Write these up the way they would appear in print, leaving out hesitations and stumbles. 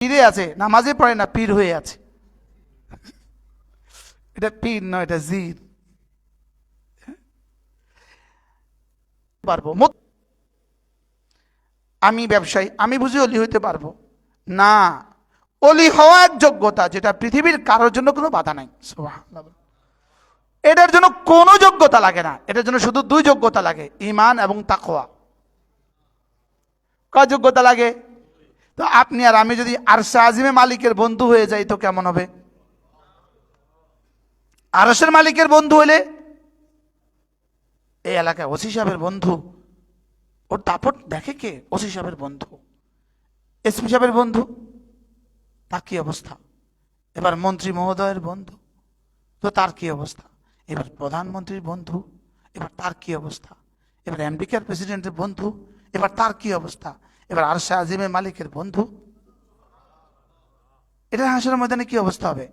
পীরে আছে, নামাজে পড়ে না, পীর হয়ে আছে। এটা পীর নয়, এটা জিদ। পারবো আমি ব্যবসায়ী, আমি বুঝি অলি হইতে পারবো না। অলি হওয়া এক যোগ্যতা, যেটা পৃথিবীর কারোর জন্য কোনো বাধা নাই। সুবহানাল্লাহ। এটার জন্য কোনো যোগ্যতা লাগে না, এটার জন্য শুধু দুই যোগ্যতা লাগে, ঈমান এবং তাকওয়া। কয় যোগ্যতা লাগে? তো আপনি আর আমি যদি আরশে আজিমে মালিকের বন্ধু হয়ে যাই তো কেমন হবে? আরশের মালিকের বন্ধু হলে এই এলাকায় ওসি সাহেবের বন্ধু, ওর দাপট দেখে কে? ওসি সাহেবের বন্ধু, এসপি সাহেবের বন্ধু, তার কি অবস্থা? এবার মন্ত্রী মহোদয়ের বন্ধু, তো তার কি অবস্থা? এবার প্রধানমন্ত্রীর বন্ধু, এবার তার কি অবস্থা? এবার আমেরিকার প্রেসিডেন্টের বন্ধু, এবার তার কি অবস্থা? এবার আরশে আজিমে মালিকের বন্ধু, এটা হাসরের ময়দানে কি অবস্থা হবে?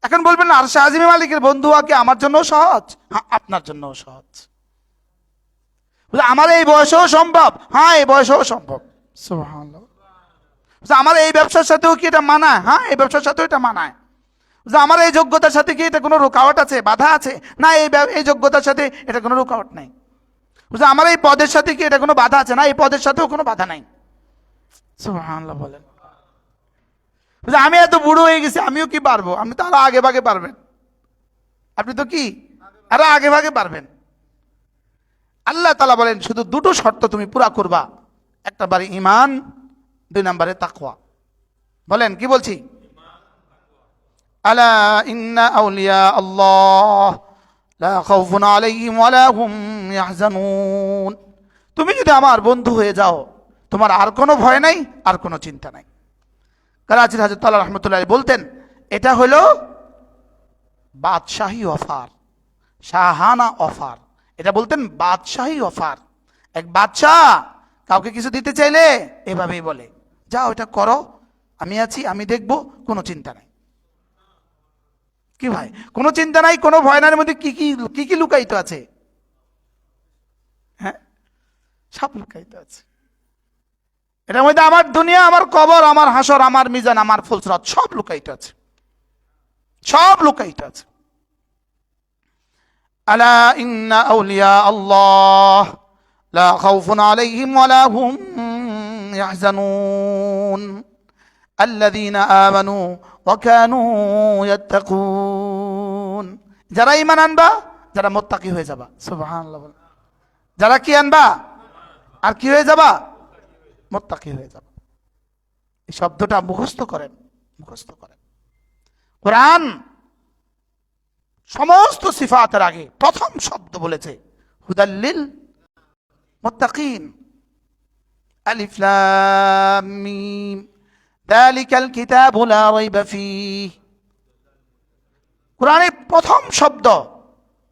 এখন বলবেন না আরশে আজিমে মালিকের বন্ধু হওয়া কি আমার জন্য সহজ? হ্যাঁ, আপনার জন্য সহজ। আমার এই বয়সেও সম্ভব, হ্যাঁ এই বয়সেও সম্ভব। সুবহানাল্লাহ। আমার এই ব্যবসার সাথেও কি এটা মানায়? হ্যাঁ এই ব্যবসার সাথেও এটা মানায়। আমার এই যোগ্যতার সাথে কি এটা কোনো রুকাওয়াট আছে, বাধা আছে? না, এই যোগ্যতার সাথে এটা কোনো রুকাওয়াট নাই। আমার এই পদের সাথে কি এটা কোনো বাধা আছে? না, এই পদের সাথেও কোনো বাধা নাই। সুবহানাল্লাহ বলেন। আমি এত বুড়ো হয়ে গেছি, আমিও কি পারবো? আমি তো আরো আগে ভাগে পারবেন। আপনি তো কি আরো আগে ভাগে পারবেন। আল্লাহ তাআলা বলেন শুধু দুটো শর্ত তুমি পুরা করবা, একটা বারে ঈমান, দুই নম্বরে তাকওয়া। বলেন কি বলছি? আলা ইন্না আউলিয়া আল্লাহ লা খাউফুন আলাইহিম ওয়ালা হুম ইয়াহজানুন। তুমি যদি আমার বন্ধু হয়ে যাও, তোমার আর কোনো ভয় নাই, আর কোনো চিন্তা নাই। করাচির হযরত আল্লাহ রাহমাতুল্লাহ বলতেন, এটা হলো বাদশাহী অফার, শাহানা অফার। এটা বলতেন বাদশাহী অফার। এক বাদশাহ কাউকে কিছু দিতে চাইলে এভাবেই বলে, যাও এটা করো, আমি আছি, আমি দেখবো, কোনো চিন্তা নাই। কি ভাই, কোনো চিন্তা নাই, কোনো ভয় নাই, মধ্যে কি কি কি কি লুকায়িত আছে? হ্যাঁ, সব লুকায়িত আছে এটার মধ্যে। আমার দুনিয়া, আমার কবর, আমার হাসর, আমার মিজান, আমার ফুলসরাত, সব লুকায়িত আছে, সব লুকায়িত আছে। আলা ইন্না আউলিয়া আল্লাহ লা খাউফুন আলাইহিম ওয়ালা হুম ইয়াহজানুন আল্লাযীনা আমানু ওয়া কানু ইয়াত্তাকুন। যারা ঈমান আনবা, যারা মুত্তাকি হয়ে যাবা। সুবহানাল্লাহ। যারা কি আনবা আর কি হয়ে যাবা? মুত্তাকি হয়ে যাবা। এই শব্দটা মুখস্থ করেন, মুখস্থ করেন। কোরআন সমস্ত সিফাতের আগে প্রথম শব্দ বলেছে হুদাল্লিল মুত্তাকিন। আলিফ লাম মিম যালিকাল কিতাবু লা রাইবা ফীহ। কোরআনের প্রথম শব্দ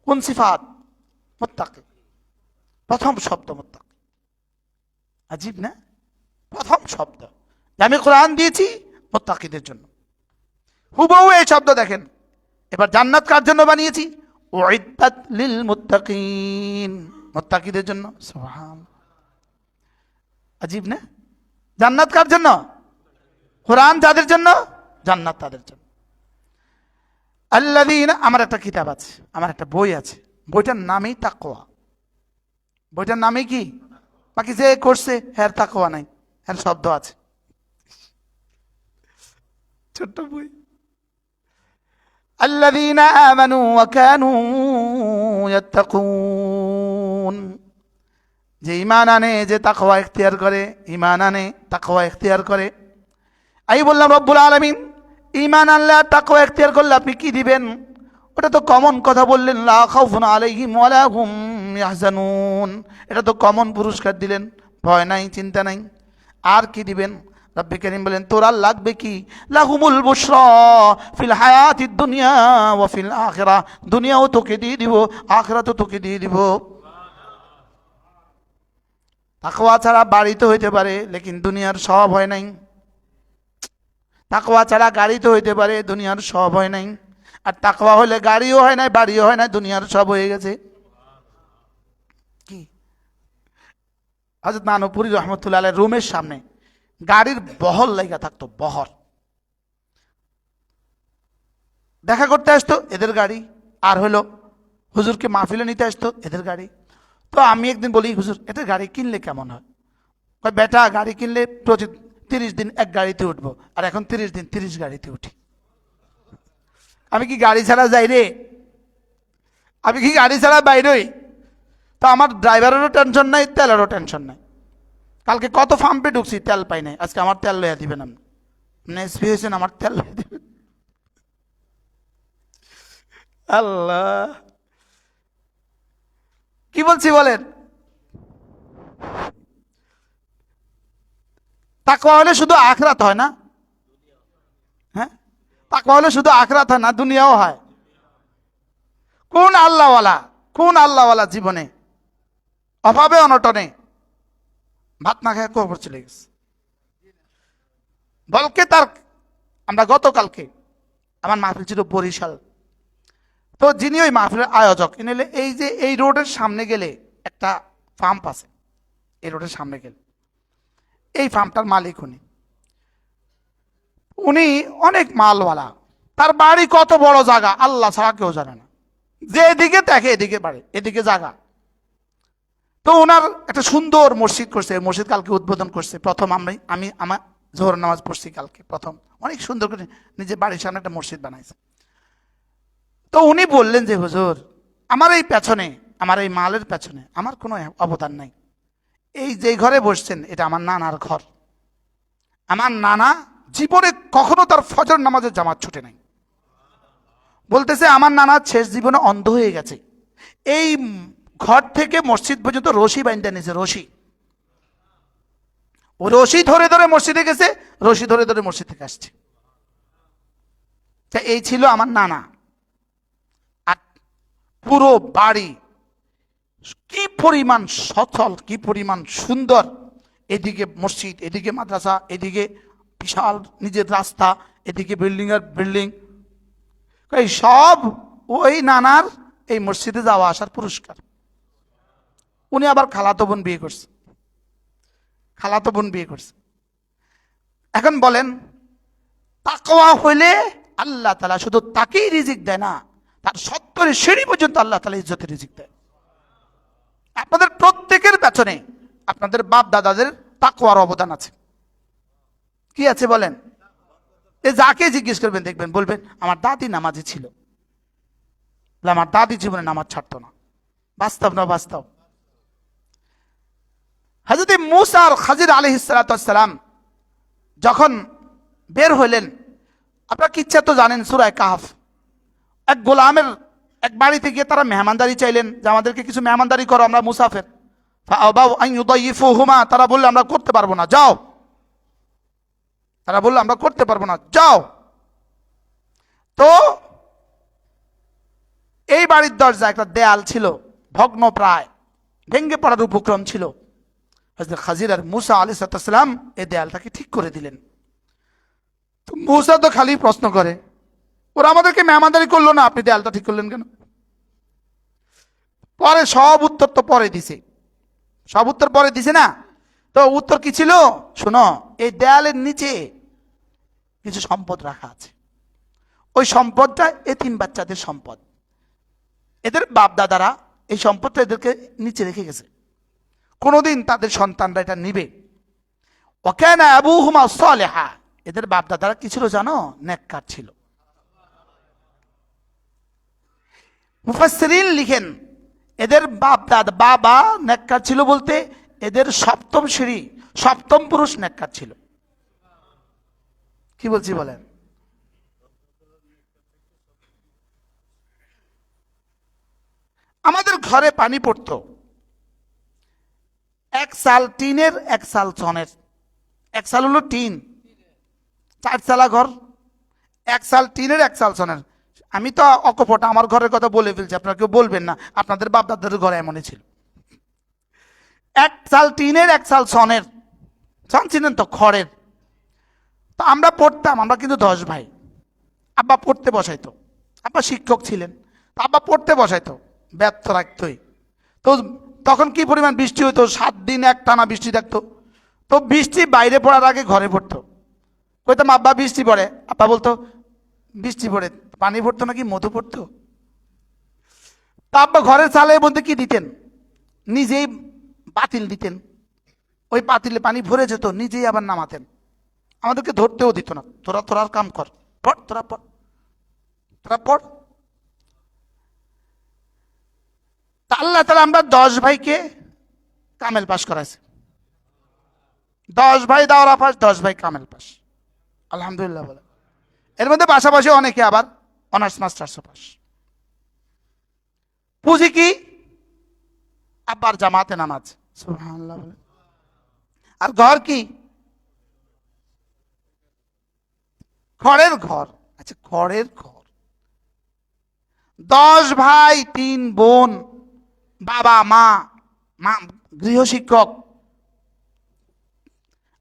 কোন সিফাত? মুত্তাকি। প্রথম শব্দ মুত্তাকি। আজীব না? প্রথম শব্দ আমি কোরআন দিয়েছি মুত্তাকিদের জন্য। হুবহু এই শব্দ দেখেন। এবার জান্নাত কার জন্য বানিয়েছি? উইদ্দাত লিল মুত্তাকিন, মুত্তাকিদের জন্য। সুবহানাল্লাহ। আজীব না? জান্নাত কার জন্য? কোরআন যাদের জন্য, জান্নাত তাদের জন্য। আল্লাযীনা, আমার একটা কিতাব আছে, আমার একটা বই আছে, বইটার নামই তাকওয়া। বইটার নামই কি? বাকি যে করছে হ্যাঁ তাকওয়া নাই, হ্যাঁ শব্দ আছে, ছোট্ট বই। আল্লাযীনা আমানু ওয়া কানু ইয়াত্তাকুন। যে ঈমান আনে, যে তাকওয়া ইখতিয়ার করে, ঈমান আনে, তাকওয়া ইখতিয়ার করে। আমি বললাম রব্বুল আলামিন ঈমান আনলে আর তাকওয়া ইখতিয়ার করলে আপনি কি দিবেন? ওটা তো কমন কথা বললেন, লা খাউফুন আলাইহিম ওয়ালা হুম ইয়াহজানুন। এটা তো কমন পুরস্কার দিলেন, ভয় নাই, চিন্তা নাই। আর কি দিবেন? রব্বে কারীম বলেন তোর আর লাগবে কি? লাহুমুল বুশরা ফিল হায়াতিদ দুনিয়া ওয়া ফিল আখিরাহ। দুনিয়াও তোকে দিয়ে দিব, আখিরাতও তোকে দিয়ে দিব। তাকওয়া ছাড়া বাড়ি তো হইতে পারে, লেকিন দুনিয়ার সব হয় নাই। তাকওয়া ছাড়া গাড়ি তো হইতে পারে, দুনিয়ার সব হয় নাই। আর তাকওয়া হলে গাড়িও হয় নাই, বাড়িও হয় নাই, দুনিয়ার সব হয়ে গেছে। কি হযরত নানুপুরি রহমতুল্লাহ আলাইহির রুমের সামনে গাড়ির বহর লাগা থাকতো, বহর। দেখা করতে আসতো এদের গাড়ি, আর হলো হুজুরকে মাহফিলে নিতে আসতো এদের গাড়ি। তো আমি একদিন বলি, হুজুর এটা গাড়ি কিনলে কেমন হয়? কয় বেটা, গাড়ি কিনলে প্রতি 30 দিন এক গাড়িতে উঠবো, আর এখন 30 দিন 30 গাড়িতে উঠি। আমি কি গাড়ি ছাড়া যাই রে? আমি কি গাড়ি ছাড়া বাইরই? তো আমার ড্রাইভারেরও টেনশন নাই, তেলেরও টেনশন নাই। কালকে কত পাম্পে ঢুকছি, তেল পাই নাই। আজকে আমার তেল লইয়া দিবেন আপনি, এসপি হয়েছেন, আমার তেল লইয়া দিবেন। আল্লাহ, কি বলছি বলেন? তাকওয়া হলে শুধু আখরাত হয় না? হ্যাঁ, তাকওয়া হলে শুধু আখরাত হয় না, দুনিয়াও হয়। কোন আল্লাহওয়ালা, কোন আল্লাহওয়ালা জীবনে অভাবে অনটনে ভাত না খেয়ে কবর চলে গেছে? বলকে তার, আমরা গতকালকে আমার মাহফিল ছিল বরিশাল। তো যিনি ওই মাহফিলের আয়োজক, ইনি হলে এই যে এই রোডের সামনে গেলে একটা পাম্প আছে, এই রোডের সামনে গেলে এই ফার্মটার মালিক উনি। উনি অনেক মালওয়ালা, তার বাড়ি কত বড় জায়গা আল্লাহ ছাড়া কেউ জানে না। যে এদিকে দেখে এদিকে বাড়ি, এদিকে জায়গা। তো ওনার একটা সুন্দর মসজিদ করছে, মসজিদ কালকে উদ্বোধন করছে। প্রথম আমি আমার জোহর নামাজ পড়ছি কালকে প্রথম, অনেক সুন্দর করে নিজের বাড়ির সামনে একটা মসজিদ বানাইছে। তো উনি বললেন যে হুজুর, আমার এই পেছনে, আমার এই মালের পেছনে আমার কোনো অবদান নাই। এই যে ঘরে বসছেন এটা আমার নানার ঘর। আমার নানা জীবনে কখনো তার ফজর নামাজের জামাত ছুটে নাই। বলতেছে আমার নানা শেষ জীবনে অন্ধ হয়ে গেছে, এই ঘর থেকে মসজিদ পর্যন্ত রশি বাইন্দা নিয়েছে, রশি। ও রশি ধরে ধরে মসজিদে গেছে, রশি ধরে ধরে মসজিদ থেকে আসছে। তা এই ছিল আমার নানা। আর পুরো বাড়ি কি পরিমাণ সচল, কি পরিমাণ সুন্দর। এদিকে মসজিদ, এদিকে মাদ্রাসা, এদিকে বিশাল নিজের রাস্তা, এদিকে বিল্ডিং আর বিল্ডিং। এই সব ওই নানার এই মসজিদে যাওয়া আসার পুরস্কার। উনি আবার খালাতো বোন বিয়ে করছে, খালাতো বোন বিয়ে করছে। এখন বলেন, তাকওয়া হইলে আল্লাহ তাআলা শুধু তাকেই রিজিক দেয় না, তার 70 সিঁড়ি পর্যন্ত আল্লাহ তাআলা ইজ্জতের রিজিক দেয়। আপনাদের প্রত্যেকের পেছনে আপনাদের বাপ দাদাদের তাকওয়ার অবদান আছে। কি আছে বলেন? এ যাকে জিজ্ঞেস করবেন দেখবেন বলবেন আমার দাদি নামাজি ছিল, আমার দাদি জীবনে নামাজ ছাড়তো না। বাস্তব না বাস্তব? হযরত মূসা আর খাজির আলাইহিস সালাম যখন বের হইলেন, আপনারা কিচ্ছা তো জানেন, সূরা কাহফ। এক গোলামের এক বাড়িতে গিয়ে তারা মেহমানদারি চাইলেন যে আমাদেরকে কিছু মেহমানদারি করো, আমরা মুসাফির। ফাআবাউ আন ইউদাইফুহুমা, তারা বলল আমরা করতে পারবো না, যাও। তারা বলল আমরা করতে পারবো না, যাও। তো এই বাড়ির দরজা একটা দেয়াল ছিল ভগ্ন প্রায়, ভেঙে পড়ার উপক্রম ছিল। হযরত খাজির আর মূসা আলাইহিস সালাম এই দেয়ালটাকে ঠিক করে দিলেন। তো মূসা তো খালি প্রশ্ন করে, ওরা আমাদেরকে মেহমানদারি করলো না, আপনি দেয়ালটা ঠিক করলেন কেন? পরে সব উত্তর তো পরে দিছে, সব উত্তর পরে দিছে না। তো উত্তর কি ছিল শোনো, এই দেয়ালের নিচে কিছু সম্পদ রাখা আছে। ওই সম্পদটা এতিম বাচ্চাদের সম্পদ, এদের বাপ দাদারা এই সম্পদটা এদেরকে নিচে রেখে গেছে, কোনোদিন তাদের সন্তানরা এটা নিবে। ওয়াকানা আবুহুমা সালিহা, এদের বাপ দাদারা কি ছিল জানো? নেককার ছিল। মুফাসসিরিন লিখেন এদের বাপ দাদা বাবা নেককার ছিল বলতে এদের সপ্তম সিঁড়ি, সপ্তম পুরুষ নেককার ছিল। কি বলছি বলেন? আমাদের ঘরে পানি পড়তো, এক সাল টিনের, এক সাল চনের। এক সাল হলো টিন, 4 চালা ঘর, এক সাল টিনের, এক সাল চনের। আমি তো অকপট আমার ঘরের কথা বলে ফেলছি, আপনারা কেউ বলবেন না আপনাদের বাপ দাদাদের ঘরে এমনই ছিল। এক সাল টিনের, এক সাল সনের। সন ছিলেন তো খড়ের। তো আমরা পড়তাম, আমরা কিন্তু 10 ভাই। আব্বা পড়তে বসাইতো, আব্বা শিক্ষক ছিলেন, আব্বা পড়তে বসাইতো, ব্যর্থ রাখতোই। তো তখন কি পরিমাণ বৃষ্টি হইতো, 7 দিন এক টানা বৃষ্টি থাকতো। তো বৃষ্টি বাইরে পড়ার আগে ঘরে পড়তো। কইতাম আব্বা বৃষ্টি পড়ে, আব্বা বলতো বৃষ্টি পড়ে পানি পড়তো নাকি মধু পড়তো। তা আব্বা ঘরের চালের মধ্যে কি দিতেন, নিজেই পাতিল দিতেন, ওই পাতিলে পানি ভরে যেত, নিজেই আবার নামাতেন, আমাদেরকে ধরতেও দিত না। তোরা তোরার কাম কর, পড় তোরা পড়, তোরা পড়। তা আল্লাহ তাআলা আমরা 10 ভাইকে কামেল পাস করাইছে। 10 ভাই দাওরা পাস, 10 ভাই কামেল পাস, আলহামদুলিল্লাহ বলে। এর মধ্যে পাশাপাশি অনেকে আবার অনার্স মাস্টার্স পাস। পুঁজি কি? আব্বার জামাতে নামাজ, সুবহানাল্লাহ বলে। আর ঘর কি? খড়ের ঘর। আচ্ছা, খড়ের ঘর। 10 ভাই 3 বোন, বাবা মা, মা গৃহশিক্ষক,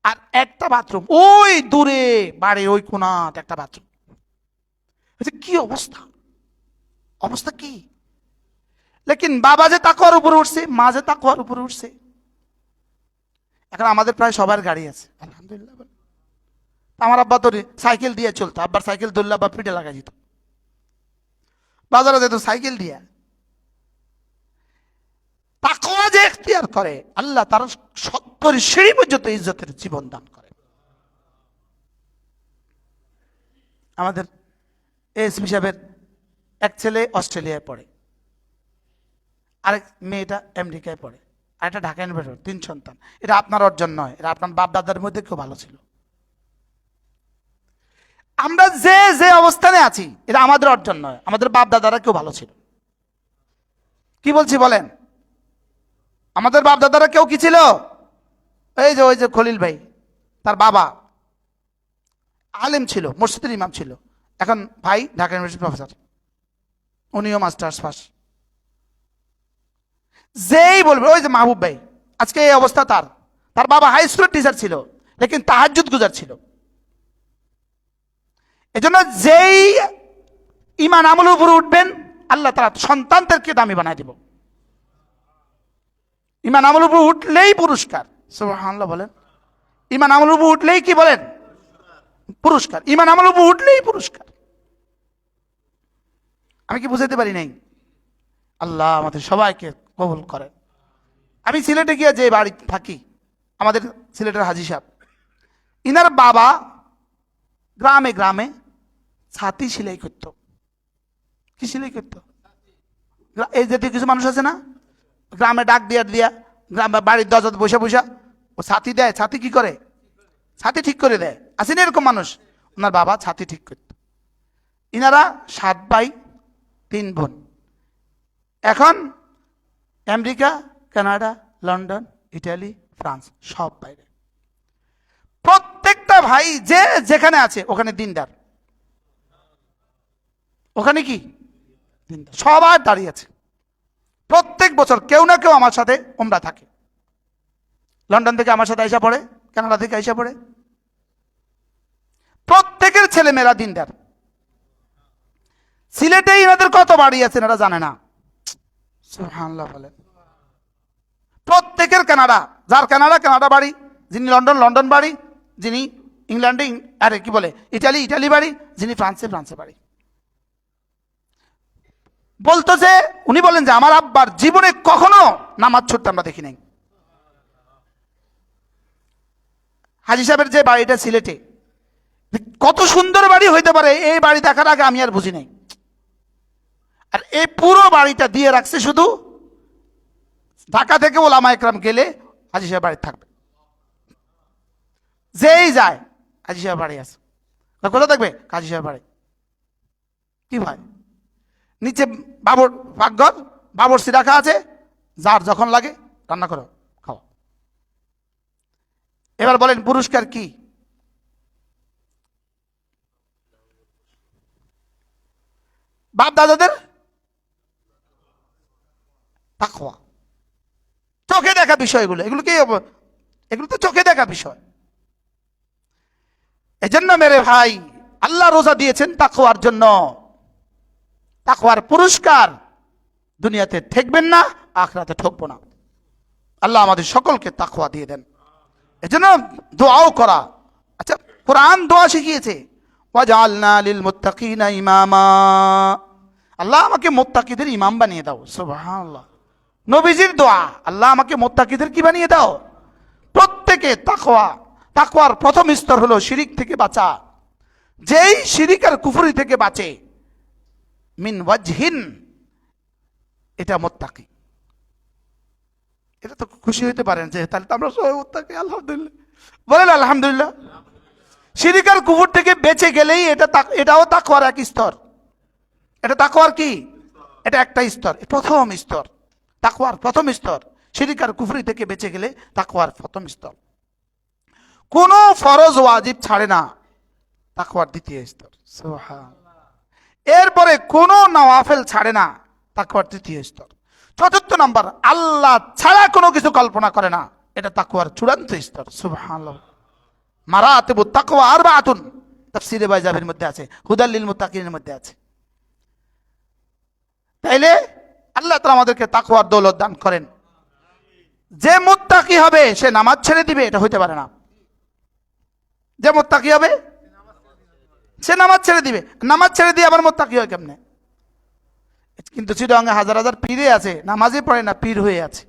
আর একটা বাথরুম ওই দূরে বাড়ির ওই কোণাতে একটা বাথরুম। কি অবস্থা, অবস্থা কি! লেকিন বাবা যে তাকওয়ার উপরে উঠছে, মা যে তাকওয়ার উপরে উঠছে। এখন আমাদের প্রায় সবার গাড়ি আছে, আলহামদুলিল্লাহ। আমার আব্বা তো সাইকেল দিয়ে চলতো, আব্বার সাইকেল ধরলে আব্বা পিঠে লাগা যেত, বাজারে যেত সাইকেল দিয়ে। তাকওয়া যে ইখতিয়ার করে, আল্লাহ তার 70 সিঁড়ি পর্যন্ত ইজ্জতের জীবন দান করে। আমাদের এসপি সাহেবের এক ছেলে অস্ট্রেলিয়ায় পড়ে, আরেক মেয়েটা আমেরিকায় পড়ে, আর একটা ঢাকা ইউনিভার্সিটি, 3 সন্তান। এটা আপনার অর্জন নয়, এটা আপনার বাপ দাদার মধ্যে কেউ ভালো ছিল। আমরা যে যে অবস্থানে আছি এটা আমাদের অর্জন নয়, আমাদের বাপ দাদারা কেউ ভালো ছিল। কি বলছি বলেন? আমাদের বাপ দাদারা কেউ কি ছিল? ওই যে খলিল ভাই, তার বাবা আলেম ছিল, মসজিদের ইমাম ছিল, এখন ভাই ঢাকা ইউনিভার্সিটির প্রফেসর, উনিও মাস্টার্স পাস। যেই বলবে, ওই যে মাহবুব ভাই, আজকে এই অবস্থা তার। তার বাবা হাই স্কুলের টিচার ছিল, লেকিন তাহাজ্জুদ গুজার ছিল। এজন্য যেই ঈমান আমলের উপরে উঠবেন, আল্লাহ তাআলা সন্তানদেরকে দামি বানায় দিব। ঈমান আমলের উপর উঠলেই পুরস্কার, সুবহানাল্লাহ বলেন। ঈমান আমলের উপর উঠলেই কি বলেন? পুরস্কার। ঈমান আমলের উপর উঠলেই পুরস্কার। আমি কি বুঝাতে পারি নাই? আল্লাহ আমাদের সবাইকে কবুল করেন। আমি সিলেটে গিয়ে যে বাড়ি থাকি, আমাদের সিলেটের হাজী সাহেব, ইনার বাবা গ্রামে গ্রামে ছাতি সেলাই করত। কি সেলাই করত? এই জাতীয় কিছু মানুষ আছে না, গ্রামে ডাক দিয়া দিয়া গ্রাম বাড়ির দরজাতে বসে বসে ও ছাতি দেয়। ছাতি কি করে? ছাতি ঠিক করে দেয়। আসেনি এরকম মানুষ? ওনার বাবা ছাতি ঠিক করত। ইনারা 7 ভাই 3 বোন। এখন America, Canada, London, Italy, France, সব বাইরে। প্রত্যেকটা ভাই যে যেখানে আছে ওখানে দিনদার। ওখানে কি দিনদার, সবার দাঁড়িয়ে আছে। প্রত্যেক বছর কেউ না কেউ আমার সাথে উমরা থাকে। লন্ডন থেকে আমার সাথে আইসা পড়ে, কানাডা থেকে আইসা পড়ে। প্রত্যেকের ছেলে মেয়েরা দিনদার। সিলেটে এনাদের কত বাড়ি আছে এনারা জানে না, সুবহানাল্লাহ বলেন। প্রত্যেকের কানাডা, যার কানাডা কানাডা বাড়ি, যিনি লন্ডন লন্ডন বাড়ি, যিনি ইংল্যান্ডে আরে কি বলে ইটালি ইটালি বাড়ি, যিনি ফ্রান্সে ফ্রান্সে বাড়ি। বলতো যে উনি বলেন যে আমার আব্বার জীবনে কখনো নামাজ ছুটতে আমরা দেখি নাই। হাজী সাহেবের যে বাড়িটা সিলেটে, কত সুন্দর বাড়ি হইতে পারে এই বাড়ি দেখার আগে আমি আর বুঝি নাই। আর এই পুরো বাড়িটা দিয়ে রাখছে শুধু ঢাকা থেকে ওলামা একরাম গেলে হাজী সাহেব বাড়ি থাকবে। যেই যায় হাজী সাহেব বাড়ি আছে, কোথায় থাকবে? হাজী সাহেব বাড়ি। কি ভাই, নিচে বাবর পাকঘর, বাবরচি রাখা আছে, যার যখন লাগে রান্না করো খাও। এবার বলেন পুরস্কার কি? বাপ দাদাদের তাকওয়া, চোখে দেখা বিষয়গুলো, এগুলো কি? এগুলো তো চোখে দেখা বিষয়। এজন্য মেরে ভাই, আল্লাহ রোজা দিয়েছেন তাকওয়ার জন্য। তাকওয়ার পুরস্কার দুনিয়াতে ঠেকবেন না, আখিরাতে ঠকবো না। আল্লাহ আমাদের সকলকে তাকওয়া দিয়ে দেন। এজন্য দোয়াও করা। আচ্ছা, কোরআন দোয়া শিখিয়েছে, ওয়াজআলনা লিল মুত্তাকিনা ইমামা, আল্লাহ আমাকে মুত্তাকিদের ইমাম বানিয়ে দাও। সুবহানাল্লাহ। নবীজির দোয়া, আল্লাহ আমাকে মুত্তাকিদের কি বানিয়ে দাও। প্রত্যেকে তাকওয়া, তাকওয়ার প্রথম স্তর হলো শিরিক থেকে বাঁচা। যেই শিরিক আর কুফরি থেকে বাঁচে, মিন ওয়াজহিন, এটা মুত্তাকি। এটা তো খুশি হইতে পারেন যে তাহলে তো আমরা সবাই মুত্তাকি, আলহামদুলিল্লাহ বলেন আলহামদুলিল্লাহ। শিরিক আর কুফর থেকে বেঁচে গেলেই এটাও তাকওয়ার এক স্তর। এটা তাকওয়ার কি, এটা একটা স্তর, প্রথম স্তর, তাকওয়ার প্রথম স্তর। শিরিক আর কুফরি থেকে বেঁচে গেলে তাকওয়ার প্রথম স্তর। কোন ফরজ ওয়াজিব ছাড়ে না, তাকওয়ার দ্বিতীয় স্তর। সুবহানাল্লাহ। এরপরে কোন নওয়াফেল ছাড়ে না, তাকওয়ার তৃতীয় স্তর। চতুর্থ নাম্বার, আল্লাহ ছাড়া কোনো কিছু কল্পনা করে না, এটা তাকওয়ার চূড়ান্ত স্তর। সুবহানাল্লাহ। মারাতিবুত তাকওয়া আরবাআতুন, তাফসীরে বাইজাবির মধ্যে আছে, হুদাল লিল মুত্তাকিনের মধ্যে আছে। তাইলে আল্লাহ তাআলা আমাদেরকে তাকওয়ার দৌলত দান করেন। যে মুত্তাকি হবে সে নামাজ ছেড়ে দিবে, এটা হইতে পারে না। যে মুত্তাকি হবে সে নামাজ ছেড়ে দিবে, নামাজ ছেড়ে দিয়ে আবার মুত্তাকি হয় কেমনে? কিন্তু চিটাগাঙ্গে হাজার হাজার পীরে আছে, নামাজই পড়ে না, পীর হয়ে আছে।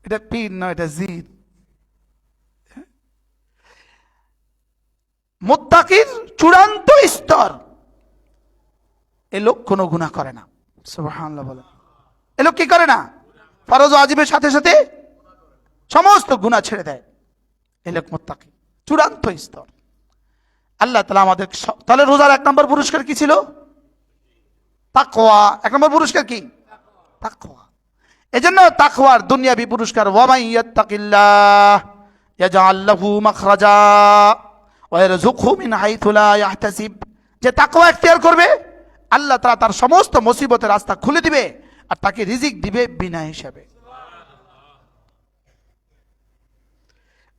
এটা পীর নয়, এটা জিদ। মুত্তাকির চূড়ান্ত স্তর, এ লোক কোনো গুনাহ করে না। সুবহানাল্লাহ বলে, এ লোক কি করে না? ফরজ ওয়াজিবের সাথে সাথে সমস্ত গুনাহ ছেড়ে দেয়, এ লোক মুত্তাকি, চূড়ান্ত স্তর। আল্লাহ তাআলা আমাদের, তাহলে রোজার এক নম্বর পুরস্কার কি ছিল? তাকওয়া। এক নম্বর পুরস্কার কি? তাকওয়া। এজন্য তাকওয়ার দুনিয়াবি পুরস্কার, ওয়া মান ইয়াত্তাকিল্লাহ ইয়াজআল লাহু মাখরাজা ওয়া ইয়ারযুকহু মিন হাইথু লা ইয়াহতাসিব। যে তাকওয়া ইখতিয়ার করবে, আল্লাহ তাআলা তার সমস্ত মুসিবতের রাস্তা খুলে দিবে আর তাকে রিজিক দিবে বিনা হিসাবে।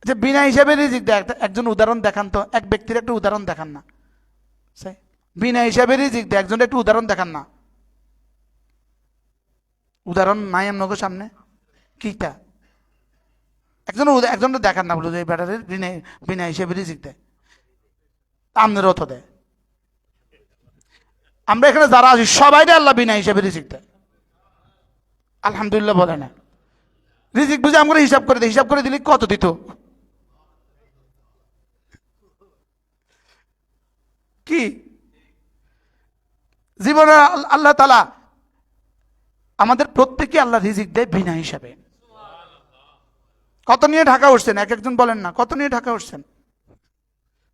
যে বিনা হিসাবে রিজিক দেয়, একজন উদাহরণ দেখান তো, এক ব্যক্তির একটা উদাহরণ দেখান না। বিনা হিসাবে রিজিক দেয় একজনের একটু উদাহরণ দেখান না। উদাহরণ নাই আপনাদের সামনে? কিটা একজন দেখান না, বলো যে ব্যাটারে বিনা হিসাবে রিজিক দেয়, আমনের অর্থ দেয়। আমরা এখানে যারা আছি সবাই আল্লাহ বিনা হিসাবে রিজিক দেয়, আলহামদুলিল্লাহ বলে না। রিজিক বুঝে আমরা হিসাব করে দিই, হিসাব করে দিলে কত দিত? কি জীবনে আল্লাহ তাআলা আমাদের প্রত্যেককে আল্লাহ রিজিক দেয় বিনা হিসাবে। কত নিয়ে ঢাকা উঠছেন? এক একজন বলেন না, কত নিয়ে ঢাকা উঠছেন?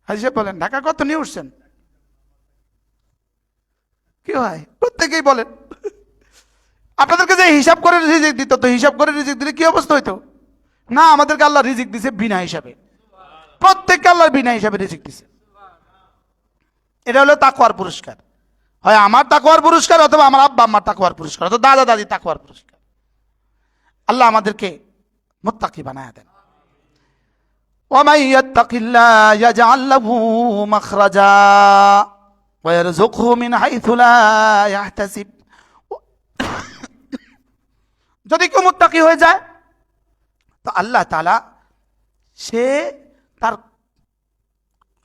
হাজি সাহেব বলেন, ঢাকা কত নিয়ে উঠছেন? কি হয়? প্রত্যেকেই বলেন। আপনাদেরকে যে হিসাব করে রিজিক দিত, তো হিসাব করে রিজিক দিলে কি অবস্থা হইতো? না, আমাদেরকে আল্লাহ রিজিক দিছে বিনা হিসাবে, প্রত্যেককে আল্লাহ বিনা হিসাবে রিজিক দিছে। এটা হলো তাকওয়ার পুরস্কার। হয় আমার তাকওয়ার পুরস্কার, অথবা আমার আব্বা আম্মার তাকওয়ার পুরস্কার, অথবা দাদা দাদি তাকওয়ার পুরস্কার। আল্লাহ আমাদেরকে মুত্তাকি বানায়া দেন। ওয়া মান ইয়াত্তাকিল্লাহ ইয়াজআল লাহু মাখরাজা ওয়া ইয়ারযুকহু মিন হাইথু লা ইয়াহতাসিব। যদি কেউ মুত্তাকি হয়ে যায়, তো আল্লাহ তাআলা সে তার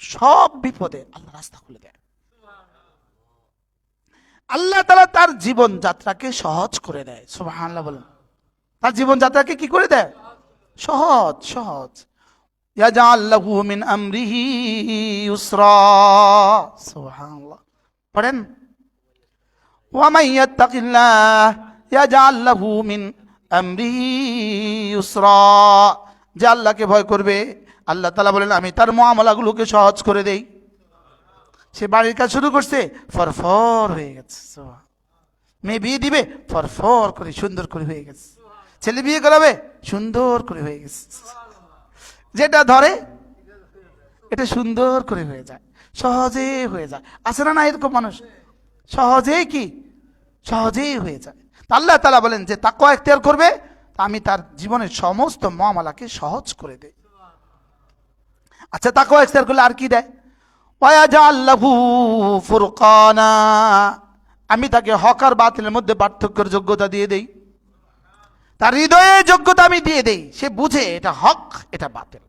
সব বিপদে আল্লাহ রাস্তা খুলে দেয়। আল্লাহ তাআলা তার জীবন যাত্রাকে সহজ করে দেয়। সুবহানাল্লাহ বলেন, তার জীবন যাত্রাকে কি করে দেয়? সহজ সহজ। ইয়াজআল লাহু মিন আমরিহি ইউসরা। সুবহানাল্লাহ পড়েন, ওয়া মান ইয়াত্তাকিল্লাহ ইয়াজআল লাহু মিন আমরিহি ইউসরা। যে আল্লাহকে ভয় করবে, আল্লাহ তাআলা বলেন আমি তার মুআমালাগুলোকে সহজ করে দেই। সে বাড়ির কাজ শুরু করছে, ফরফর হয়ে গেছে। মেয়ে বিয়ে দিবে, ফরফর করে সুন্দর করে হয়ে গেছে। ছেলে বিয়ে করাবে, সুন্দর করে হয়ে গেছে। যেটা ধরে এটা সুন্দর করে হয়ে যায়, সহজে হয়ে যায়। আছে না না এরকম মানুষ? সহজেই কি, সহজেই হয়ে যায়। আল্লাহ তাআলা বলেন যে তাকওয়া ইখতিয়ার করবে, আমি তার জীবনের সমস্ত মুআমালাকে সহজ করে দেই। আচ্ছা, তাকওয়া ইখতিয়ার করলে আর কি দেয়? ওয়ায়াজআল লাহু ফুরকানা। আমি তাকে হক আর বাতিলের মধ্যে পার্থক্যের যোগ্যতা দিয়ে দেই। তার হৃদয়ে যোগ্যতা আমি দিয়ে দেই, সে বুঝে এটা হক এটা বাতিল।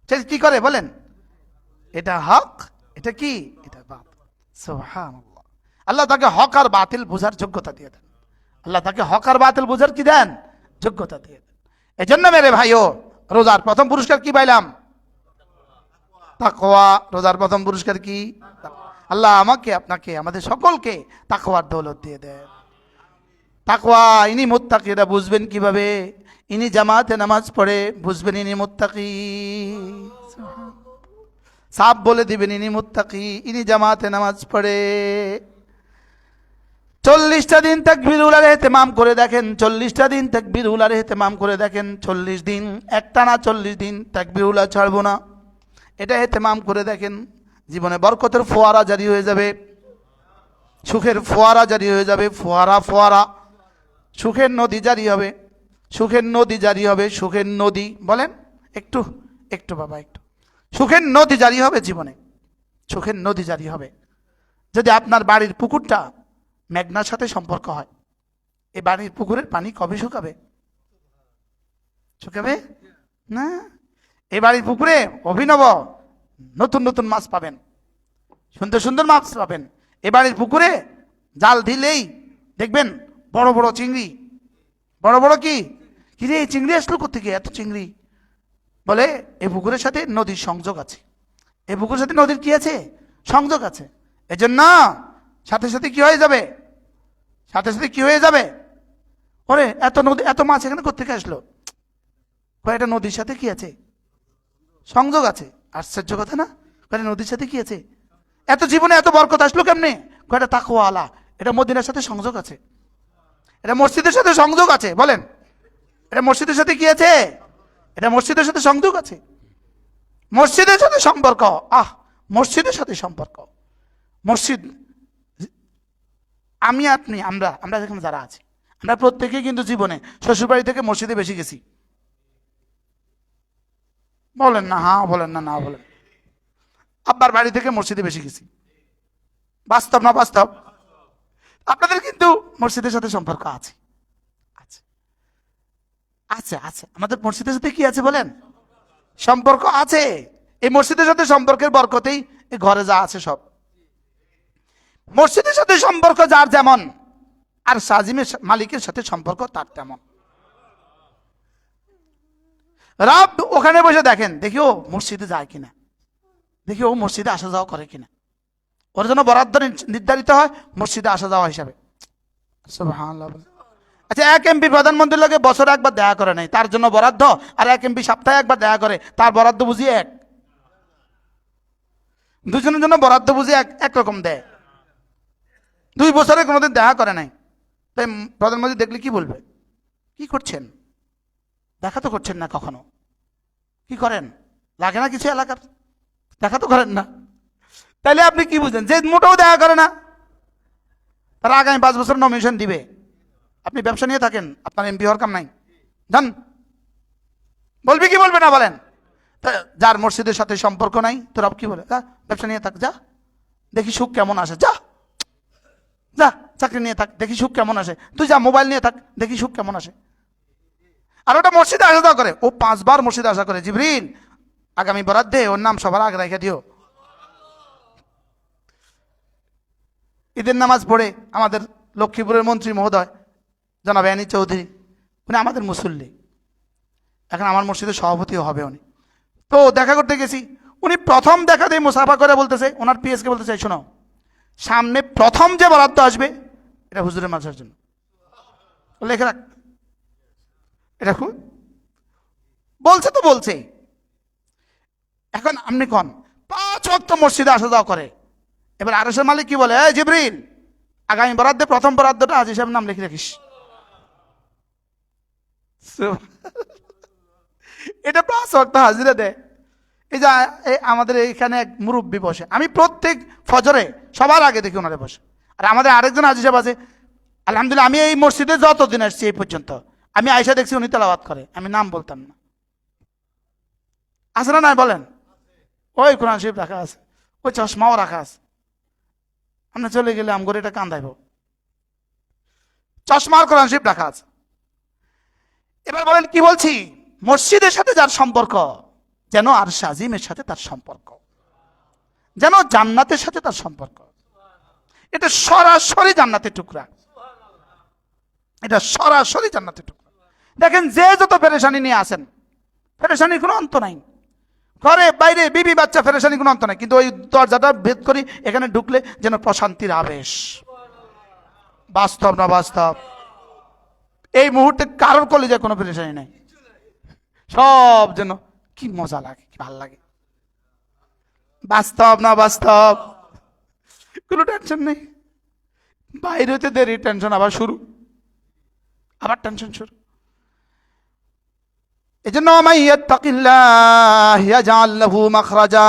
সে কি করে বলেন? এটা হক এটা কি, এটা বাতিল। সুবহানাল্লাহ। আল্লাহ তাকে হক আর বাতিল বোঝার যোগ্যতা দিয়ে দেন। আল্লাহ তাকে হক আর বাতিল বোঝার কি দেন? যোগ্যতা দিয়ে দেন। এই জন্য মেরে ভাইও, রোজার প্রথম পুরস্কার কি পাইলাম? তাকওয়া। রোজার প্রথম পুরস্কার কি? আল্লাহ আমাকে আপনাকে আমাদের সকলকে তাকওয়ার দৌলত দিয়ে দেন। তাকওয়া, ইনি মুত্তাকি, এটা বুঝবেন কিভাবে? ইনি জামাতে নামাজ পড়ে বুঝবেন ইনি মুত্তাকি। সাপ বলে দিবেন ইনি মুত্তাকি, ইনি জামাতে নামাজ পড়ে। 40টা দিন তাকবীরুল ইহতিমাম করে দেখেন, 40টা দিন তাকবীরুল ইহতিমাম করে দেখেন, 40 দিন একটানা 40 দিন তাকবীরুল ছাড়বো না, এটা ইহতিমাম করে দেখেন। জীবনে বরকতের ফোয়ারা জারি হয়ে যাবে, সুখের ফোয়ারা জারি হয়ে যাবে। ফোয়ারা ফোয়ারা, সুখের নদী জারি হবে, সুখের নদী জারি হবে, সুখের নদী। বলেন একটু একটু বাবা একটু। সুখের নদী জারি হবে জীবনে, সুখের নদী জারি হবে। যদি আপনার বাড়ির পুকুরটা মেঘনার সাথে সম্পর্ক হয়, এই বাড়ির পুকুরের পানি কবে শুকাবে? শুকাবে না। এই বাড়ির পুকুরে অভিনব নতুন নতুন মাছ পাবেন, সুন্দর সুন্দর মাছ পাবেন। এ বাড়ির পুকুরে জাল দিলেই দেখবেন বড় বড় চিংড়ি, বড় বড় কি রে চিংড়ি আসলো কোথেকে এত চিংড়ি? বলে এই পুকুরের সাথে নদীর সংযোগ আছে, এই পুকুরের সাথে নদীর কি আছে? সংযোগ আছে। এজন্য সাথে সাথে কি হয়ে যাবে? সাথে সাথে কি হয়ে যাবে? ওরে এত নদী এত মাছ এখানে কোথেকে আসলো? কয়টা নদীর সাথে কি আছে? সংযোগ আছে। আশ্চর্য কথা না? কয়টা নদীর সাথে কি আছে? এত জীবনে এত বরকত আসলো কেমনে? কয়টা তাকওয়া আলা, এটা মদিনার সাথে সংযোগ আছে, এটা মসজিদের সাথে সংযোগ আছে। বলেন এটা মসজিদের সাথে কি আছে? এটা মসজিদের সাথে সংযোগ আছে, মসজিদের সাথে সম্পর্ক। মসজিদের সাথে সম্পর্ক। মসজিদ, আমি আপনি আমরা আমরা যেখানে যারা আছি, আমরা প্রত্যেকেই কিন্তু জীবনে শ্বশুরবাড়ি থেকে মসজিদে বেশি গেছি। বলেন না হ্যাঁ, বলেন না না বলেন। আব্বার বাড়ি থেকে মসজিদে বেশি গেছি। বাস্তব না বাস্তব? আপনাদের কিন্তু মসজিদের সাথে সম্পর্ক আছে, আছে আছে আছে। আমাদের মসজিদের সাথে কি আছে বলেন? সম্পর্ক আছে। এই মসজিদের সাথে সম্পর্কের বরকতেই এই ঘরে যা আছে সব। মসজিদের সাথে সম্পর্ক যার যেমন, আর সাজিমের মালিকের সাথে সম্পর্ক তার তেমন। রব ওখানে বসে দেখেন, দেখি ও মসজিদে যায় কিনা, দেখি ও মসজিদে আসা যাওয়া করে কিনা। ওর জন্য বরাদ্দ নির্ধারিত হয় মসজিদে আসা যাওয়া হিসাবে। সুবহানাল্লাহ। আচ্ছা, এক এমপি প্রধানমন্ত্রীর লোকে বছরে একবার দেখা করে নাই, তার জন্য বরাদ্দ। আর এক এমপি সপ্তাহে একবার দেখা করে, তার বরাদ্দ বুঝি এক। দুজনের জন্য বরাদ্দ বুঝি একরকম দেয়। 2 বছরে কোনোদিন দেখা করে নাই, তাই প্রধানমন্ত্রী দেখলে কি বলবে? কি করছেন? দেখা তো করছেন না কখনো। কি করেন? লাগে না কিছু এলাকার? দেখা তো করেন না। তাইলে আপনি কি বুঝেন? যে মোটেও দেখা করে না, তারা আগামী 5 বছর নমিনেশন দিবে। আপনি ব্যবসা নিয়ে থাকেন, আপনার এমপি হওয়ার কাম নাই, জান বলবি কি বলবে না বলেন? যার মসজিদের সাথে সম্পর্ক নাই, তোর কি বলে? যা ব্যবসা নিয়ে থাক, যা দেখি সুখ কেমন আসে, যা যা চাকরি নিয়ে থাক, দেখি সুখ কেমন আসে, তুই যা মোবাইল নিয়ে থাক, দেখি সুখ কেমন আসে। আর ওটা মসজিদে আসা যাওয়া করে, ও 5 বার মসজিদে আসা করে। জিবরিল আগামী বরাদ্দে ওর নাম সবার আগে রেখে দিও। ঈদের নামাজ পড়ে আমাদের লক্ষ্মীপুরের মন্ত্রী মহোদয় জনাব অ্যানি চৌধুরী, উনি আমাদের মুসল্লি, এখন আমার মসজিদের সভাপতিও হবে উনি। তো দেখা করতে গেছি, উনি প্রথম দেখাতেই মুসাফা করে বলতেছে, ওনার পিএসকে বলতেছে, শোনো সামনে প্রথম যে বরাদ্দ আসবে এটা হুজুরের মাদ্রাসার জন্য, লেখে রাখ। এটা খুব বলছে তো বলছে। এখন আপনি কন 5 ওয়াক্ত মসজিদে আসা যাওয়া করে, এবার আরশের মালিক কি বলে? এই জিবরিল আগামী বরাদ্দে প্রথম বরাদ্দটা আজ হিসাবে নাম লিখে রাখিস। এটা 5 ওয়াক্ত হাজিরা দেয়। এই যে আমাদের এখানে এক মুরব্বী বসে, আমি প্রত্যেক ফজরে সবার আগে দেখি ওনারে বসে। আর আমাদের আরেকজন হাজি সাহেব আছে, আলহামদুলিল্লাহ আমি এই মসজিদে যতদিন আসছি এই পর্যন্ত আমি আয়সা দেখছি উনি তেলাওয়াত করে, আমি নাম বলতাম না। আছে না নাই বলেন? ওই কোরআন শরীফ রাখা আছে, ওই চশমাও রাখা আছে। আমরা চলে গেলে আমগরে এটা কান্দাইব, চশমা আর কোরআন শরীফ রাখা আছে। এবার বলেন কি বলছি? মসজিদের সাথে যার সম্পর্ক যেন আরশে আজিমের সাথে তার সম্পর্ক, যেন জান্নাতের সাথে তার সম্পর্ক। এটা সরাসরি জান্নাতের টুকরা, এটা সরাসরি জান্নাতের টুকরা। দেখেন যে যত পেরেশানি নিয়ে আসেন, পেরেশানির কোনো অন্ত নাই। ঘরে বাইরে বিবি বাচ্চা পেরেশানি কোনো অন্ত নাই, কিন্তু ওই দরজাটা ভেদ করি এখানে ঢুকলে যেন প্রশান্তির আবেশ। বাস্তব না বাস্তব? এই মুহূর্তে কারোর কলেজে কোনো পেরেশানি নাই, সব যেন কি মজা লাগে, কি ভাল লাগে। বাস্তব না বাস্তব? কোনো টেনশন নেই। বাইরে হতে দেরি, টেনশন আবার শুরু, আবার টেনশন শুরু। এজন্য মান ইয়াত্তাকিল্লাহ ইয়াজআল লাহু মাখরাজা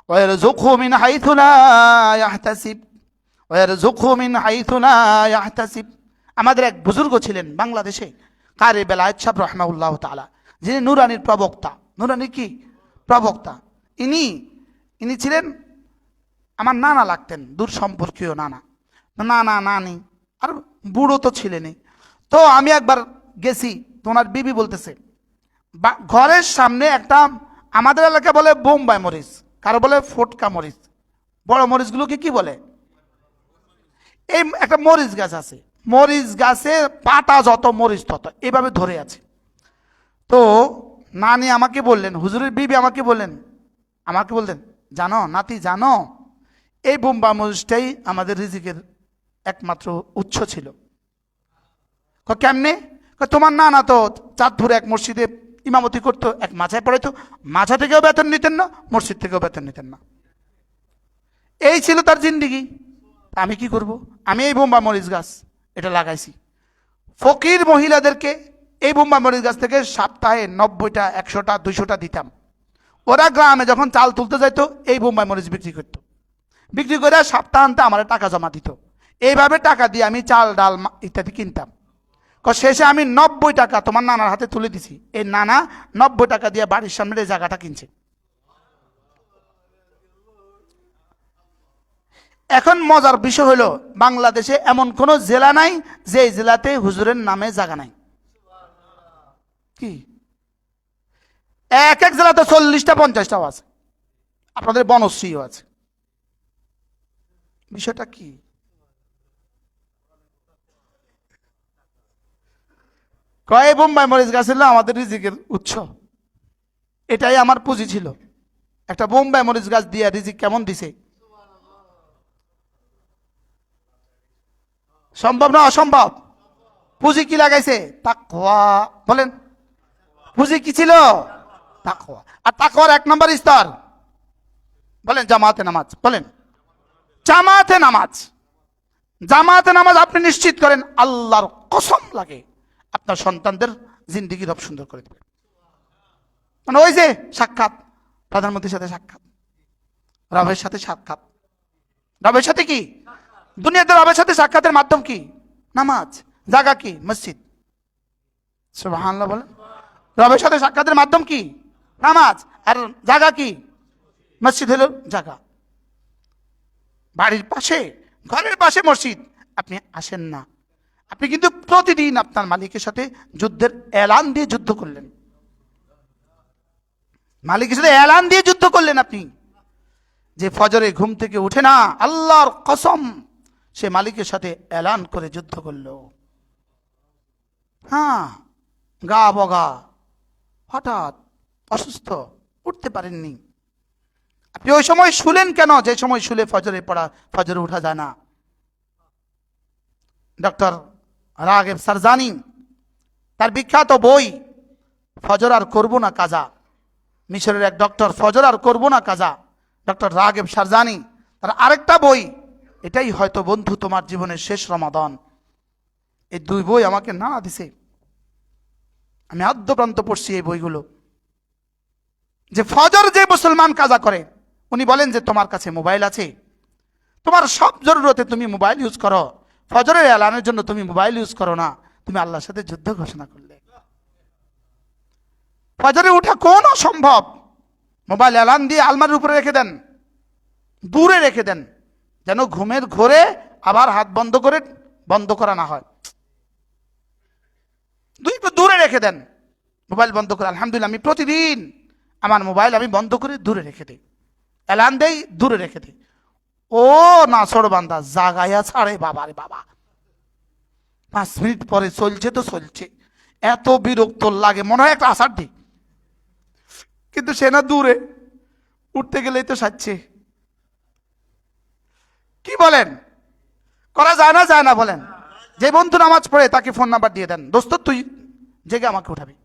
ওয়া ইয়ারযুকহু মিন হাইথু লা ইয়াহতাসিব ওয়া ইয়ারযুকহু মিন হাইথু লা ইয়াহতাসিব। আমাদের এক বুজুর্গ ছিলেন বাংলাদেশে, কারি বেলায়েত সাহেব রাহমাহুল্লাহ তাআলা, যিনি নুরানির প্রবক্তা। নুরানি কি প্রবক্তা? ইনি ছিলেন আমার নানা লাগতেন, দূর সম্পর্কীয় নানা, নানা নানি, আর বুড়ো তো ছিলেনই। তো আমি একবার গেছি, তোমার বিবি বলতেছে ঘরের সামনে একটা, আমাদের এলাকা বলে বোম্বাই মরিচ, কারো বলে ফটকা মরিচ, বড় মরিচগুলোকে কি বলে? এই একটা মরিচ গাছ আছে, মরিচ গাছে পাতা যত মরিচ তত এইভাবে ধরে আছে। তো নানি আমাকে বললেন, হুজুরের বিবি আমাকে বললেন, জানো নাতি জানো, এই বোম্বাই মরিচটাই আমাদের রিজিকের একমাত্র উৎস ছিল। কেমনে? তোমার নানা তো চাঁদপুরে এক মসজিদে ইমামতি করতো, এক মাঝায় পড়াইতো, মাঝা থেকেও বেতন নিতেন না, মসজিদ থেকেও বেতন নিতেন না, এই ছিল তার জিন্দিগি। আমি কি করব? আমি এই বোম্বাই মরিচ গাছ এটা লাগাইছি, ফকির মহিলাদেরকে এই বোম্বাই মরিচ গাছ থেকে সপ্তাহে 90টা 100টা 200টা দিতাম। ওরা গ্রামে যখন চাল তুলতে যাইতো এই বোম্বাই মরিচ বিক্রি করতো, বিক্রি করে সপ্তাহান্তে আমার টাকা জমা দিত। এইভাবে টাকা দিয়ে আমি চাল ডাল ইত্যাদি কিনতাম। শেষে আমি 90 টাকা তোমার নানার হাতে তুলে দিছি, এই নানা 90 টাকা দিয়ে বাড়ির সামনে এই জায়গাটা কিনছে। এখন মজার বিষয় হলো, বাংলাদেশে এমন কোন জেলা নাই যে জেলাতে হুজুরের নামে জায়গা নাই। কি এক এক জেলাতে 40টা 50টাও আছে, আপনাদের বনশ্রীও আছে। বিষয়টা কি? কয় বোম্বাই মরিচ গাছ ছিল আমাদের রিজিকের উৎস, এটাই আমার পুঁজি ছিল। একটা বোম্বাই মরিচ গাছ দিয়ে রিজিক কেমন দিছে? সম্ভব না অসম্ভব? পুঁজি কি লাগাইছে? তাকওয়া। বলেন পুঁজি কি ছিল? তাকওয়া। আর তাকওয়ার 1 নম্বর স্তর বলেন জামাতে নামাজ। বলেন জামাতে নামাজ। জামাতে নামাজ আপনি নিশ্চিত করেন, আল্লাহর কসম লাগে আপনার সন্তানদের জিন্দেগি রব সুন্দর করে দেবে। মানে ওই যে সাক্ষাৎ, প্রধানমন্ত্রীর সাথে সাক্ষাৎ, রবের সাথে সাক্ষাৎ, রবের সাথে কি দুনিয়াতে রবের সাথে সাক্ষাতের মাধ্যম কি? নামাজ। জায়গা কি? মসজিদ। সুবহানাল্লাহ বলেন। রবের সাথে সাক্ষাতের মাধ্যম কি? নামাজ। আর জায়গা কি? মসজিদ হলো জায়গা। বাড়ির পাশে, ঘরের পাশে মসজিদ, আপনি আসেন না, আপনি কিন্তু প্রতিদিন আপনার মালিকের সাথে যুদ্ধের এলান দিয়ে যুদ্ধ করলেন, মালিকের সাথে এলান দিয়ে যুদ্ধ করলেন। আপনি যে ফজরে ঘুম থেকে উঠে না, আল্লাহর কসম সে মালিকের সাথে এলান করে যুদ্ধ করলো। হ্যাঁ, গা বগা, হঠাৎ অসুস্থ, উঠতে পারেননি, আপনি ওই সময় শুলেন কেন? যে সময় শুলে ফজরে উঠা যায় না। ডক্টর রাগেব সারজানি তার বিখ্যাত বই ফজর আর করব না কাজা, মিশরের এক ডক্টর, ফজর আর করব না কাজা, ডক্টর রাগেব সারজানি, তার আরেকটা বই, এটাই হয়তো বন্ধু তোমার জীবনের শেষ রমাদান। এই 2 বই আমাকে নাড়া দিছে, আমি আদ্যপ্রান্ত পড়ছি এই বইগুলো। যে ফজর যে মুসলমান কাজা করে, উনি বলেন যে তোমার কাছে মোবাইল আছে, তোমার সব জরুরতে তুমি মোবাইল ইউজ করো, ফজরের এলানের জন্য তুমি মোবাইল ইউজ করো না, তুমি আল্লাহর সাথে যুদ্ধ ঘোষণা করলে। ফজরে উঠা কোন অসম্ভব, মোবাইল এলান দিয়ে আলমারির উপরে রেখে দেন, দূরে রেখে দেন, যেন ঘুমের ঘোরে আবার হাত বন্ধ করা না হয়। দূরে রেখে দেন, মোবাইল বন্ধ করে। আলহামদুলিল্লাহ, আমি প্রতিদিন আমার মোবাইল আমি বন্ধ করে দূরে রেখে দিই, অ্যালার্ম দেই, দূরে রেখে দিই। ও নাছড় বান্দা জাগাইয়া ছাড়ে, বাবা রে বাবা, 5 মিনিট পরে চলছে তো চলছে, এত বিরক্ত লাগে, মনে হয় একটা আসার দিই, কিন্তু সে না দূরে, উঠতে গেলেই তো সাজছে। কি বলেন, করা যায় না? যায় না বলেন? যে বন্ধু নামাজ পড়ে তাকে ফোন নাম্বার দিয়ে দেন, দোস্ত তুই জেগে আমাকে উঠাবি,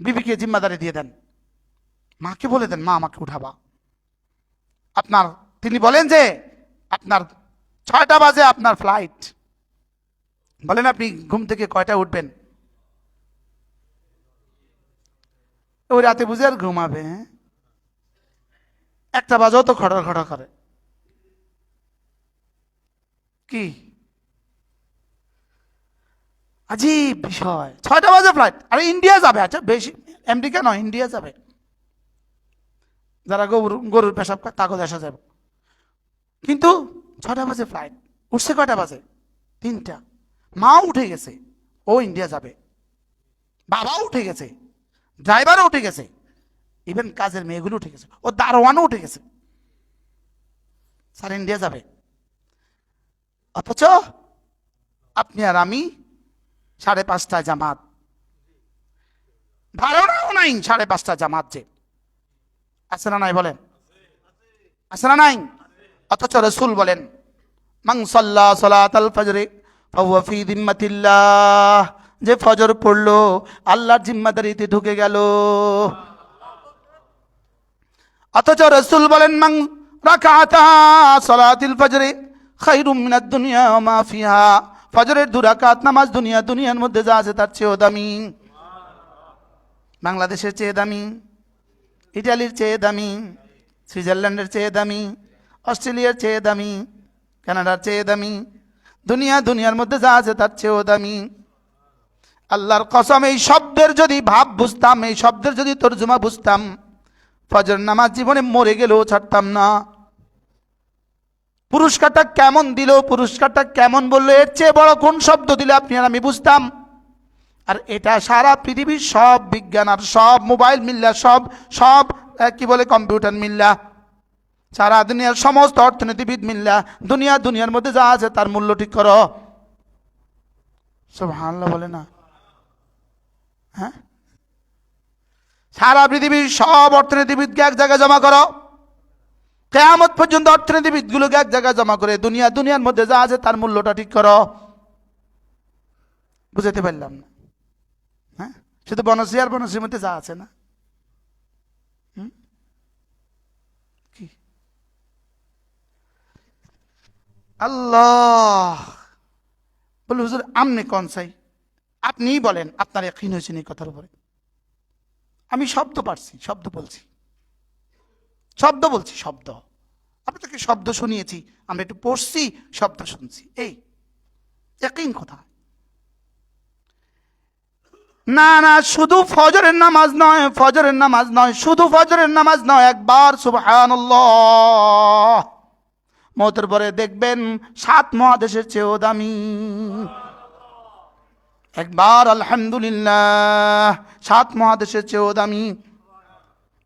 বিবিকে জিম্মাদারি দিয়ে দেন, মাকে বলে দেন মা আমাকে উঠাবা। আপনার তিনি বলেন যে আপনার 6টা বাজে আপনার ফ্লাইট, বলেন আপনি ঘুম থেকে কয়টা উঠবেন? ওই রাতে বুঝে আর ঘুমাবে, 1টা বাজেও তো খড়র খড়র করে। কি আজীব বিষয়, 6টা বাজে ফ্লাইট, আরে ইন্ডিয়া যাবে, আচ্ছা বেশি আমেরিকা নয়, ইন্ডিয়া যাবে। যারা গরুর পেশাব খায় তাকে দেখা যাবে, কিন্তু 6টা বাজে ফ্লাইট, উঠছে কয়টা বাজে? 3টা। মা উঠে গেছে, ও ইন্ডিয়া যাবে, বাবাও উঠে গেছে, ড্রাইভারও উঠে গেছে, ইভেন কাজের মেয়েগুলো উঠে গেছে, ও দারোয়ানও উঠে গেছে, স্যার ইন্ডিয়া যাবে। অথচ আপনি আর আমি 5:30 জামাত, ধারণাও নাই 5:30 জামাত যে আছে না নাই, বলেন আছে না নাই? অথচ রাসূল বলেন মান সাল্লা সালাতাল ফজরে ফাহুয়া ফি যিম্মাতিল্লাহ, যে ফজর পড়লো আল্লাহর জিম্মাদারিতে ঢুকে গেল। অথচ রাসূল বলেন মান রাকাতা সালাতিল ফজরে খায়রুম মিনাদ দুনিয়া ওয়া মা ফিহা, ফজরের 2 রাকাত নামাজ দুনিয়ার মধ্যে যা আছে তার চেয়েও দামি, বাংলাদেশের চেয়ে দামি, ইটালির চেয়ে দামি, সুইজারল্যান্ডের চেয়ে দামি, অস্ট্রেলিয়ার চেয়ে দামি, কানাডার চেয়ে দামি, দুনিয়ার মধ্যে যা আছে তার চেয়েও দামি। আল্লাহর কসম, এই শব্দের যদি ভাব বুঝতাম, এই শব্দের যদি তর্জমা বুঝতাম, ফজর নামাজ জীবনে মরে গেলেও ছাড়তাম না। পুরস্কারটা কেমন দিল, পুরস্কারটা কেমন বললো, এর চেয়ে বড় কোন শব্দ দিলে আপনি আর আমি বুঝতাম। আর এটা সারা পৃথিবীর সব বিজ্ঞান আর সব মোবাইল মিল্লা, সব কি বলে কম্পিউটার মিল্লা, সারা দুনিয়ার সমস্ত অর্থনীতিবিদ মিল্লা, দুনিয়ার মধ্যে যা আছে তার মূল্য ঠিক করো। সুবহানাল্লাহ বলে না? হ্যাঁ, সারা পৃথিবীর সব অর্থনীতিবিদকে এক জায়গায় জমা করো, কিয়ামত পর্যন্ত অর্থনীতিবিদগুলোকে এক জায়গায় জমা করে দুনিয়ার মধ্যে যা আছে তার মূল্যটা ঠিক করো। বুঝাতে পারলাম না? হ্যাঁ, শুধু বনশ্রী আর বনশ্রীর মধ্যে যা আছে না, কি আল্লাহ বলে হুজুর আমনে কোন চাই, আপনিই বলেন আপনার ইয়াকিন হয়েছে এই কথার উপরে। আমি শব্দ পারছি, শব্দ বলছি, শব্দ আপনাদেরকে শব্দ শুনিয়েছি, আমরা একটু পড়ছি, শব্দ শুনছি, এই ইয়াকিন কথা না। না শুধু ফজরের নামাজ নয়, শুধু ফজরের নামাজ নয়, একবার সুবহানাল্লাহ মওতের পরে দেখবেন 7 মহাদেশের চেয়েও দামি। একবার আলহামদুলিল্লাহ 7 মহাদেশের চেয়েও দামি,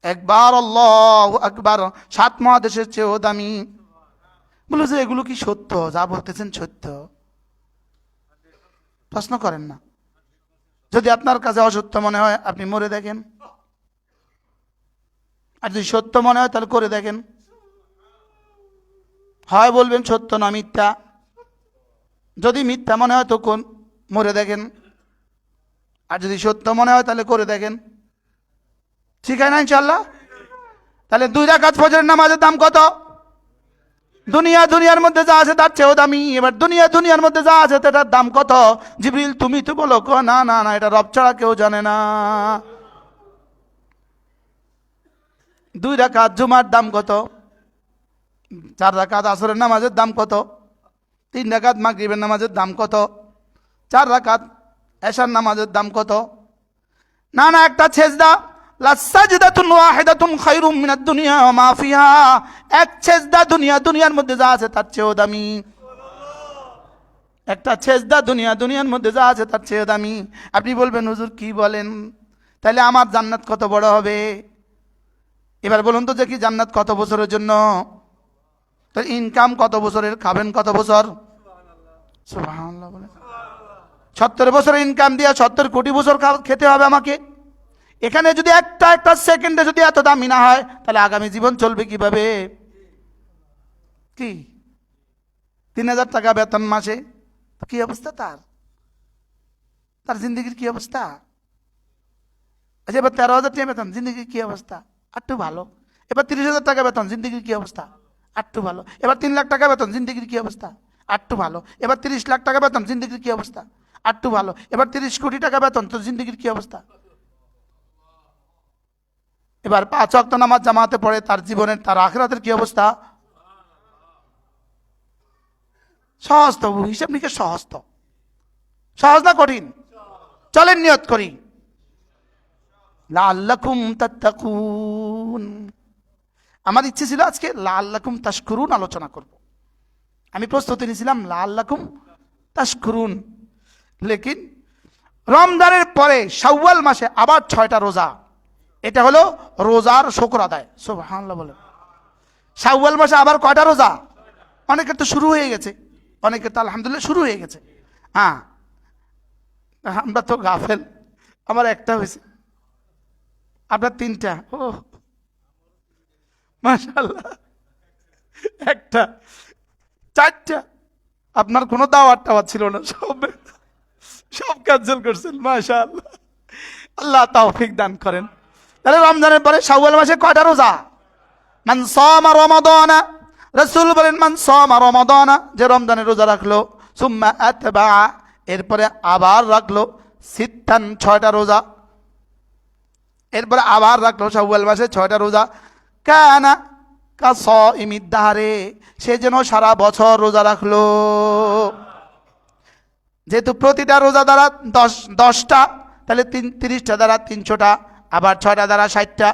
একবার আল্লাহু আকবার 7 মহাদেশের চেয়েও দামি। বলে যে এগুলো কি সত্য, যা বলতেছেন সত্য? প্রশ্ন করেন না। যদি আপনার কাছে অসত্য মনে হয় আপনি মরে দেখেন, আর যদি সত্য মনে হয় তাহলে করে দেখেন। হয় বলবেন সত্য না মিথ্যা, যদি মিথ্যা মনে হয় তো কোন মরে দেখেন, আর যদি সত্য মনে হয় তাহলে করে দেখেন। ঠিক আছে না ইনশাআল্লাহ? তাহলে 2 রাকাত ফজরের নামাজের দাম কত? দুনিয়ার মধ্যে যা আছে তার চেয়েও দামি। এবার দুনিয়ার মধ্যে যা আছে তার দাম কত? জিবরিল তুমি তো বলো, না না না, এটা রব ছাড়া কেউ জানে না। 2 রাকাত জুমার দাম কত? 4 রাকাত আসরের নামাজের দাম কত? 3 রাকাত মাগরিবের নামাজের দাম কত? 4 রাকাত এশার নামাজের দাম কত? না না, একটা সেজদা, লাসাজদাতুন ওয়াহিদাতুন খায়রুম মিনাদ দুনিয়া ওয়া মা ফিহা, এক সেজদা দুনিয়ার মধ্যে যা আছে তার চেয়েও দামি। একটা সেজদা দুনিয়ার মধ্যে যা আছে তার চেয়ে দামি। আপনি বলবেন হুজুর কি বলেন, তাহলে আমার জান্নাত কত বড় হবে? এবার বলুন তো যে কি জান্নাত কত বছরের জন্য? তো ইনকাম কত বছরের, খাবেন কত বছর? সুবহানাল্লাহ বলেন। 70 বছরের ইনকাম দিয়ে 70 কোটি বছর খেতে হবে আমাকে। এখানে যদি একটা সেকেন্ডে যদি এত দামি না হয়, তাহলে আগামী জীবন চলবে কিভাবে? কি 3000 টাকা বেতন মাসে, কি অবস্থা তার? তার জিন্দগির কি অবস্থা? আচ্ছা এবার 13,000 টাকা বেতন, জিন্দগির কি অবস্থা? আরটু ভালো। এবার 30,000 টাকা বেতন, জিন্দগির কি অবস্থা? আরটু ভালো। এবার 3 লাখ টাকা বেতন, জিন্দগির কি অবস্থা? আরটু ভালো। এবার 30 লাখ টাকা বেতন, জিন্দগির কি অবস্থা? আরটু ভালো। এবার 30 কোটি টাকা বেতন, তো জিন্দগির কি অবস্থা? এবার 5 ওয়াক্ত নামাজ জামাতে পড়ে, তার জীবনের তার আখিরাতের কি অবস্থা? সহজ তো, হিসাব নিকেশ সহজ তো। সহজ না কঠিন? চলেন নিয়ত করি, লাআল্লাকুম তাত্তাকুন। আমার ইচ্ছে ছিল আজকে লাআল্লাকুম তাশকুরুন আলোচনা করব। আমি প্রস্তুতি নিয়েছিলাম লাআল্লাকুম তাশকুরুন, লেকিন রমজানের পরে শাওয়াল মাসে আবার 6টা রোজা, এটা হলো রোজার শুকর আদায়। সুবহানাল্লাহ বলেন। শাওয়াল মাসে আবার কয়টা রোজা? অনেকের তো শুরু হয়ে গেছে, অনেকের তো আলহামদুলিল্লাহ শুরু হয়ে গেছে। হ্যাঁ, আমরা তো গাফেল, আমার একটা হয়েছে, আপনার 3টা। ও মাশাআল্লাহ, একটা, 4টা। আপনার কোনো দাওয়াত টাওয়াত ছিল না, সব ক্যান্সেল করছেন। মাশাআল্লাহ, আল্লাহ তৌফিক দান করেন। তাহলে রমজানের পরে শাওয়াল মাসে কয়টা রোজা? মান সামা রমাদানা, রাসূল বলেন মান সামা রমাদানা, যে রমজানের রোজা রাখলো, সুম্মা আতবা, এরপরে আবার রাখলো, সিত্তান 6টা রোজা, এরপরে আবার রাখলো শাওয়াল মাসে 6টা রোজা, কানা কাসাইমিদ দাহরে, সে যেন সারা বছর রোজা রাখলো। যেহেতু প্রতিটা রোজা দ্বারা 10টা, তাহলে 30টা দ্বারা 300টা, আবার 6টা দ্বারা 60টা,